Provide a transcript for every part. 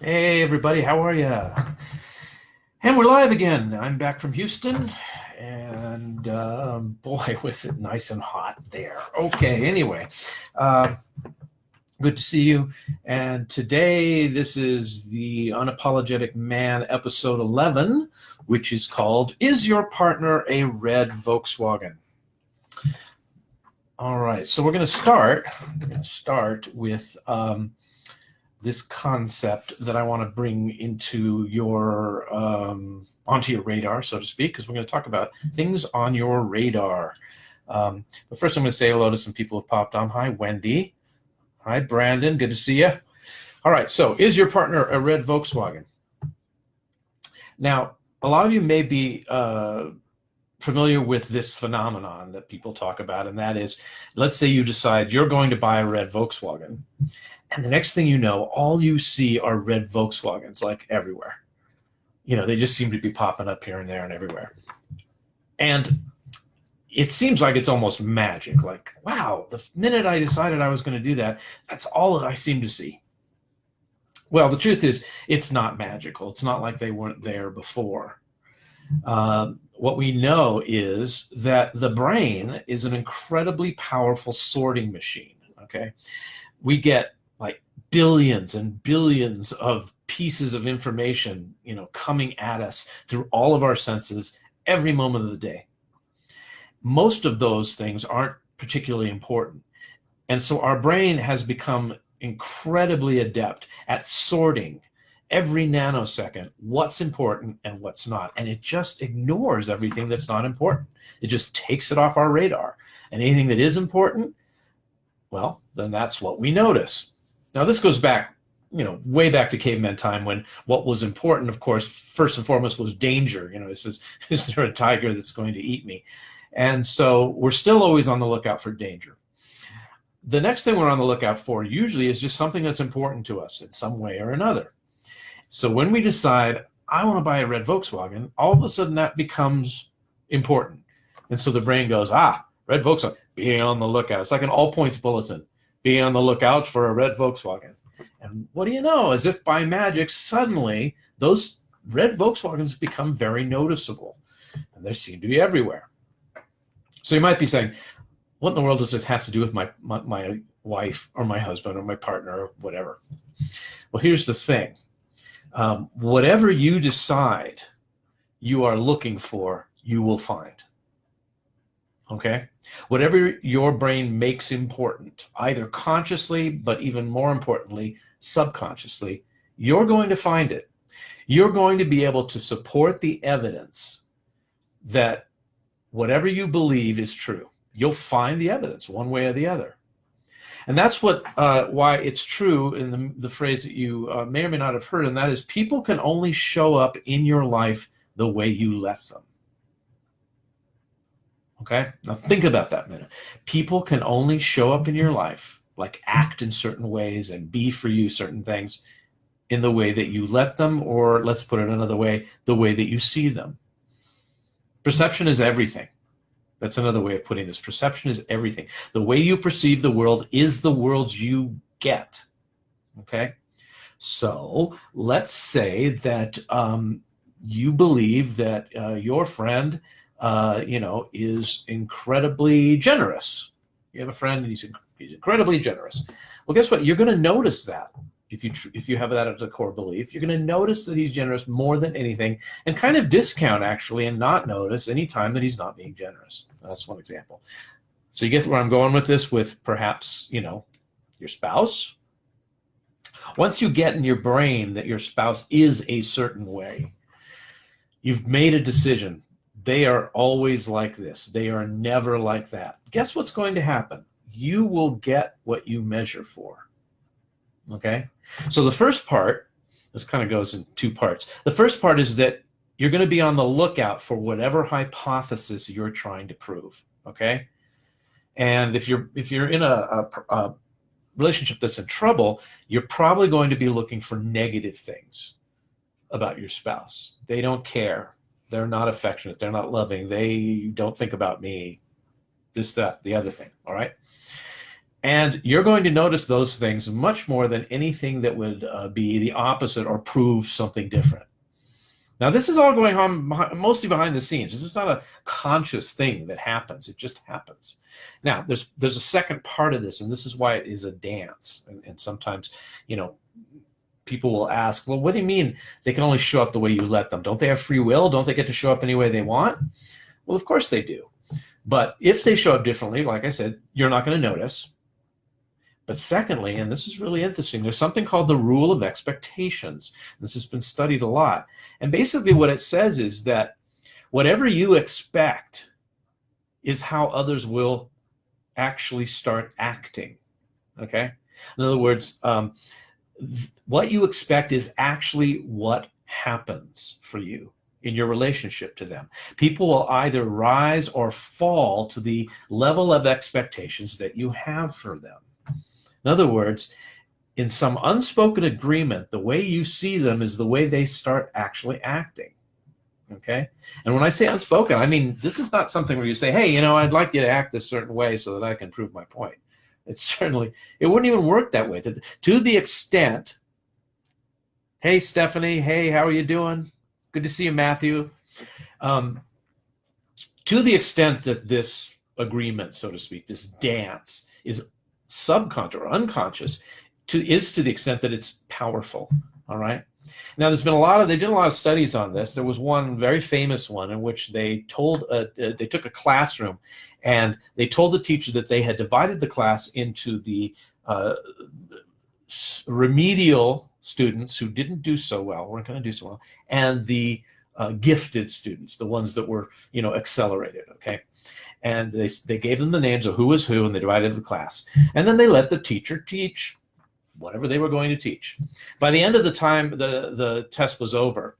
Hey everybody, how are you? And we're live again. I'm back from Houston, and boy, was it nice and hot there. Okay, anyway, uh, good to see you. And today, this is the Unapologetic Man, episode 11, which is called "Is Your Partner a Red Volkswagen?" All right, so we're going to start. We're going to start with this concept that I want to bring into your onto your radar, so to speak, because we're going to talk about things on your radar. But first, I'm going to say hello to some people who've popped on. Hi, Wendy. Hi, Brandon. Good to see you. All right. So, is your partner a red Volkswagen? Now, a lot of you may be familiar with this phenomenon that people talk about, and that is, let's say you decide you're going to buy a red Volkswagen, and the next thing you know, all you see are red Volkswagens, like everywhere. They just seem to be popping up here and there and everywhere. And it seems like it's almost magic. Like, wow, the minute I decided I was going to do that, that's all that I seem to see. Well, the truth is, it's not magical. It's not like they weren't there before. What we know is that the brain is an incredibly powerful sorting machine. Okay, we get like billions and billions of pieces of information, coming at us through all of our senses every moment of the day. Most of those things aren't particularly important. And so our brain has become incredibly adept at sorting every nanosecond what's important and what's not. And it just ignores everything that's not important. It just takes it off our radar. And anything that is important, well, then that's what we notice. Now, this goes back, way back to caveman time, when what was important, of course, first and foremost, was danger. Is there a tiger that's going to eat me? And so we're still always on the lookout for danger. The next thing we're on the lookout for usually is just something that's important to us in some way or another. So when we decide, I want to buy a red Volkswagen, all of a sudden that becomes important. And so the brain goes, red Volkswagen, be on the lookout. It's like an all points bulletin. Be on the lookout for a red Volkswagen. And what do you know? As if by magic, suddenly those red Volkswagens become very noticeable. And they seem to be everywhere. So you might be saying, what in the world does this have to do with my wife or my husband or my partner or whatever? Well, here's the thing. Whatever you decide you are looking for, you will find. Okay? Whatever your brain makes important, either consciously, but even more importantly, subconsciously, you're going to find it. You're going to be able to support the evidence that whatever you believe is true. You'll find the evidence one way or the other. And that's why it's true in the phrase that you may or may not have heard, and that is, people can only show up in your life the way you let them. Okay? Now think about that a minute. People can only show up in your life, like act in certain ways and be for you certain things, in the way that you let them, or let's put it another way, the way that you see them. Perception is everything. That's another way of putting this. Perception is everything. The way you perceive the world is the world you get. Okay? So let's say that you believe that your friend, is incredibly generous. You have a friend and he's incredibly generous. Well, guess what? You're going to notice that. If you have that as a core belief, you're going to notice that he's generous more than anything, and kind of discount actually and not notice any time that he's not being generous. That's one example. So you get where I'm going with this, with perhaps, your spouse. Once you get in your brain that your spouse is a certain way, you've made a decision. They are always like this. They are never like that. Guess what's going to happen? You will get what you measure for. Okay? So the first part, this kind of goes in two parts. The first part is that you're going to be on the lookout for whatever hypothesis you're trying to prove. Okay? And if you're in a relationship that's in trouble, you're probably going to be looking for negative things about your spouse. They don't care. They're not affectionate. They're not loving. They don't think about me. This, that, the other thing. All right? And you're going to notice those things much more than anything that would be the opposite or prove something different. Now, this is all going on mostly behind the scenes. This is not a conscious thing that happens. It just happens. Now, there's a second part of this, and this is why it is a dance. And sometimes, people will ask, well, what do you mean they can only show up the way you let them? Don't they have free will? Don't they get to show up any way they want? Well, of course they do. But if they show up differently, like I said, you're not going to notice. But secondly, and this is really interesting, there's something called the rule of expectations. This has been studied a lot. And basically what it says is that whatever you expect is how others will actually start acting, okay? In other words, what you expect is actually what happens for you in your relationship to them. People will either rise or fall to the level of expectations that you have for them. In other words, in some unspoken agreement, the way you see them is the way they start actually acting, okay? And when I say unspoken, I mean, this is not something where you say, hey, I'd like you to act a certain way so that I can prove my point. It wouldn't even work that way. To the extent, hey, Stephanie, hey, how are you doing? Good to see you, Matthew. To the extent that this agreement, so to speak, this dance is subconscious or unconscious, is to the extent that it's powerful, all right? Now, they did a lot of studies on this. There was one very famous one in which they took a classroom and they told the teacher that they had divided the class into the remedial students who didn't do so well, weren't going to do so well, and the gifted students, the ones that were, accelerated, okay? And they gave them the names of who was who, and they divided the class. And then they let the teacher teach whatever they were going to teach. By the end of the time the test was over,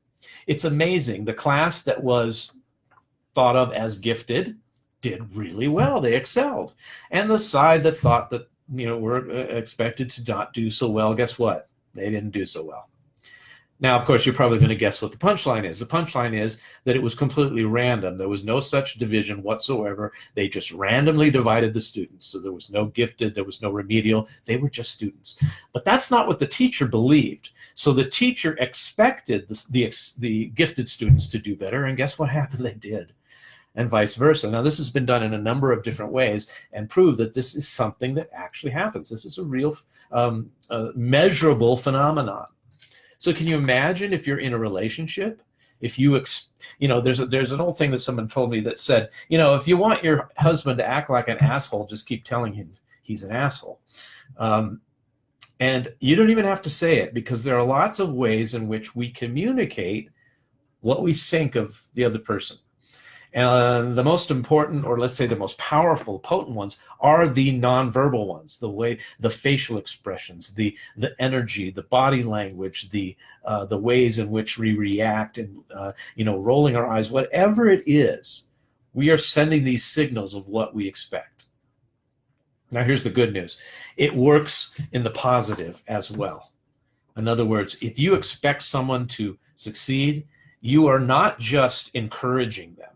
it's amazing. The class that was thought of as gifted did really well. They excelled. And the side that thought that, were expected to not do so well, guess what? They didn't do so well. Now, of course, you're probably going to guess what the punchline is. The punchline is that it was completely random. There was no such division whatsoever. They just randomly divided the students. So there was no gifted, there was no remedial. They were just students. But that's not what the teacher believed. So the teacher expected the gifted students to do better, and guess what happened? They did, and vice versa. Now, this has been done in a number of different ways and proved that this is something that actually happens. This is a real measurable phenomenon. So can you imagine if you're in a relationship, if you, there's an old thing that someone told me that said, if you want your husband to act like an asshole, just keep telling him he's an asshole. And you don't even have to say it, because there are lots of ways in which we communicate what we think of the other person. And the most important, or let's say the most powerful, potent ones, are the nonverbal ones, the facial expressions, the energy, the body language, the ways in which we react, and rolling our eyes, whatever it is, we are sending these signals of what we expect. Now, here's the good news. It works in the positive as well. In other words, if you expect someone to succeed, you are not just encouraging them.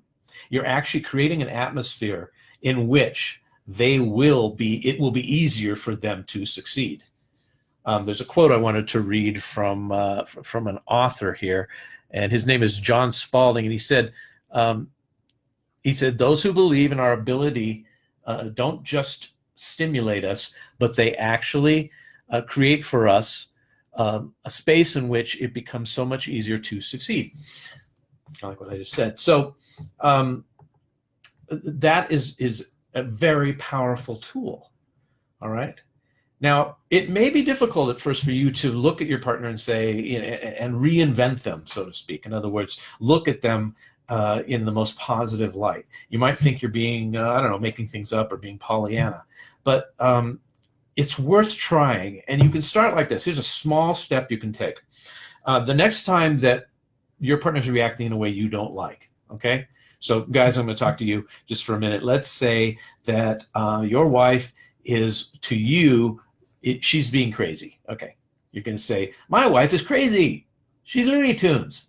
You're actually creating an atmosphere in which it will be easier for them to succeed. There's a quote I wanted to read from an author here, and his name is John Spalding, and he said, those who believe in our ability don't just stimulate us, but they actually create for us a space in which it becomes so much easier to succeed. Kind of like what I just said. So that is a very powerful tool. All right. Now, it may be difficult at first for you to look at your partner and say, and reinvent them, so to speak. In other words, look at them in the most positive light. You might think you're being, making things up or being Pollyanna, but it's worth trying. And you can start like this. Here's a small step you can take. The next time that your partner's reacting in a way you don't like, okay? So guys, I'm going to talk to you just for a minute. Let's say that your wife is, to you, she's being crazy. Okay, you're going to say, my wife is crazy. She's Looney Tunes.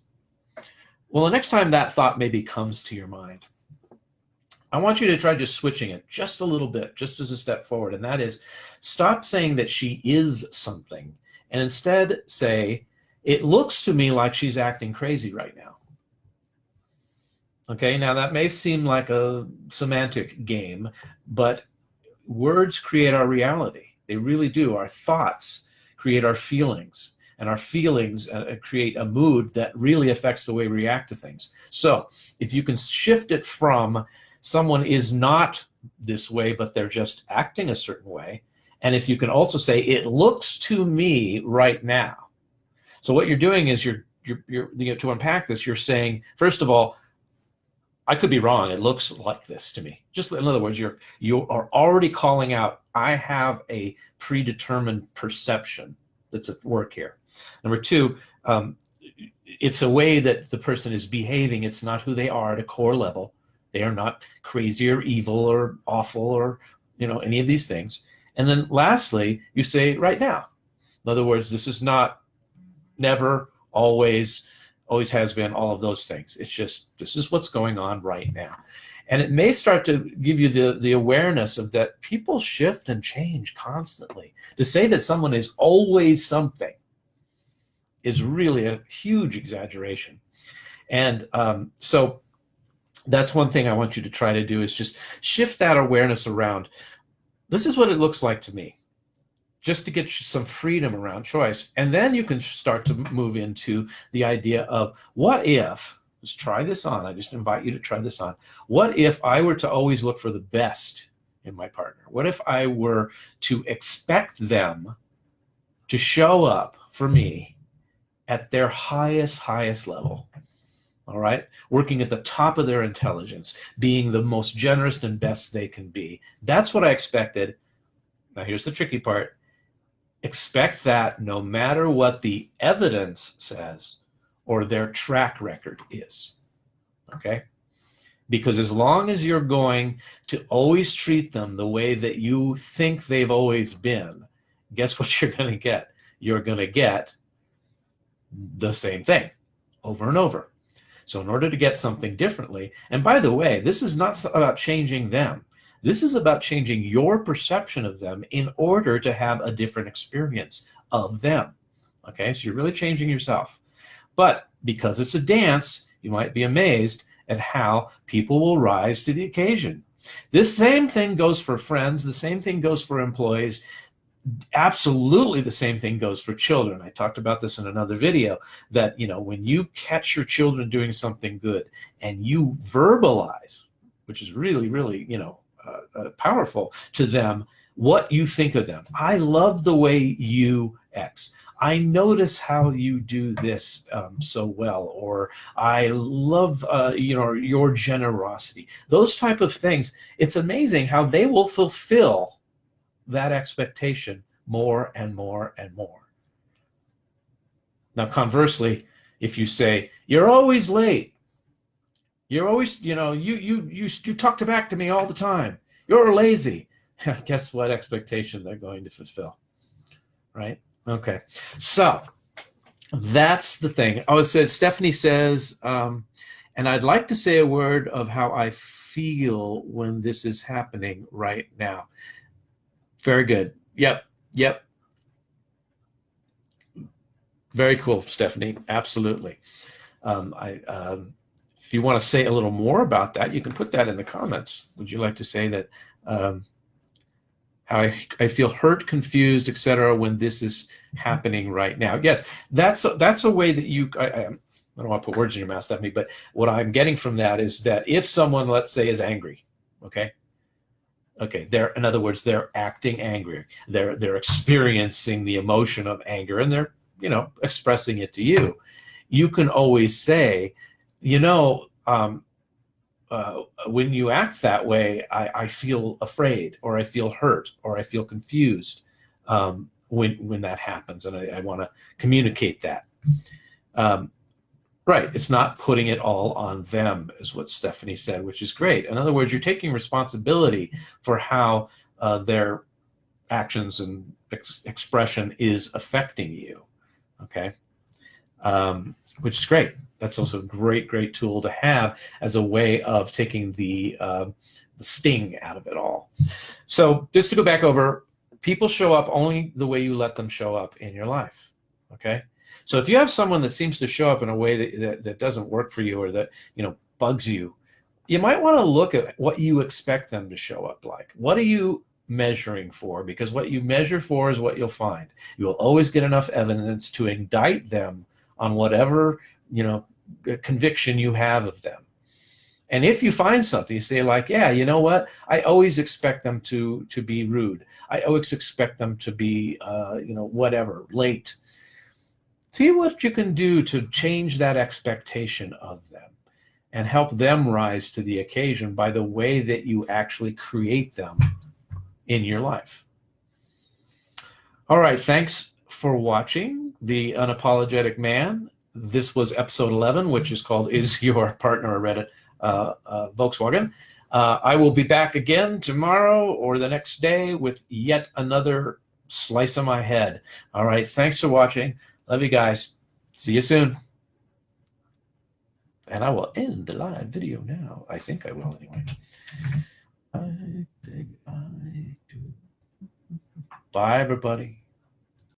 Well, the next time that thought maybe comes to your mind, I want you to try just switching it just a little bit, just as a step forward. And that is, stop saying that she is something and instead say, it looks to me like she's acting crazy right now. Okay, now that may seem like a semantic game, but words create our reality. They really do. Our thoughts create our feelings, and our feelings create a mood that really affects the way we react to things. So if you can shift it from someone is not this way, but they're just acting a certain way, and if you can also say, it looks to me right now. So what you're doing is you're to unpack this, you're saying, first of all, I could be wrong. It looks like this to me. Just in other words, you are already calling out, I have a predetermined perception that's at work here. Number two, it's a way that the person is behaving. It's not who they are at a core level. They are not crazy or evil or awful or any of these things. And then lastly, you say right now. In other words, this is not never, always has been, all of those things. It's just, this is what's going on right now. And it may start to give you the awareness of that people shift and change constantly. To say that someone is always something is really a huge exaggeration. And so that's one thing I want you to try to do, is just shift that awareness around. This is what it looks like to me, just to get you some freedom around choice. And then you can start to move into the idea of, what if, just try this on. I just invite you to try this on. What if I were to always look for the best in my partner? What if I were to expect them to show up for me at their highest level? All right, working at the top of their intelligence, being the most generous and best they can be. That's what I expected. Now here's the tricky part. Expect that no matter what the evidence says or their track record is. Okay? Because as long as you're going to always treat them the way that you think they've always been, guess what you're going to get? You're going to get the same thing over and over. So in order to get something differently, and by the way, this is not about changing them. This is about changing your perception of them in order to have a different experience of them. Okay, so you're really changing yourself. But because it's a dance, you might be amazed at how people will rise to the occasion. This same thing goes for friends. The same thing goes for employees. Absolutely the same thing goes for children. I talked about this in another video, that when you catch your children doing something good and you verbalize, which is really, really, powerful to them, what you think of them. I love the way you X. I notice how you do this so well, or I love your generosity. Those type of things. It's amazing how they will fulfill that expectation more and more and more. Now, conversely, if you say, you're always late, you're always, you talk back to me all the time, you're lazy, guess what expectation they're going to fulfill, right? Okay, so that's the thing. Oh, so Stephanie says, and I'd like to say a word of how I feel when this is happening right now. Very good. Yep. Very cool, Stephanie. Absolutely. If you want to say a little more about that, you can put that in the comments. Would you like to say that how I feel hurt, confused, etc. when this is happening right now? Yes, that's a way that you. I don't want to put words in your mouth, Stephanie, but what I'm getting from that is that if someone, let's say, is angry, okay, in other words, they're acting angry. They're experiencing the emotion of anger, and they're expressing it to you. You can always say, when you act that way, I feel afraid, or I feel hurt, or I feel confused when that happens, and I want to communicate that. Right, it's not putting it all on them, is what Stephanie said, which is great. In other words, you're taking responsibility for how their actions and expression is affecting you, okay? Which is great. That's also a great tool to have as a way of taking the sting out of it all. So just to go back over, people show up only the way you let them show up in your life. Okay. So if you have someone that seems to show up in a way that doesn't work for you, or that, bugs you, you might want to look at what you expect them to show up like. What are you measuring for? Because what you measure for is what you'll find. You will always get enough evidence to indict them on whatever, conviction you have of them. And if you find something, you say like, yeah, you know what? I always expect them to be rude. I always expect them to be, whatever, late. See what you can do to change that expectation of them and help them rise to the occasion by the way that you actually create them in your life. All right. Thanks for watching The Unapologetic Man. This was episode 11, which is called Is Your Partner a Red Volkswagen? I will be back again tomorrow or the next day with yet another slice of my head. All right. Thanks for watching. Love you guys. See you soon. And I will end the live video now. I think I will anyway. Bye, everybody.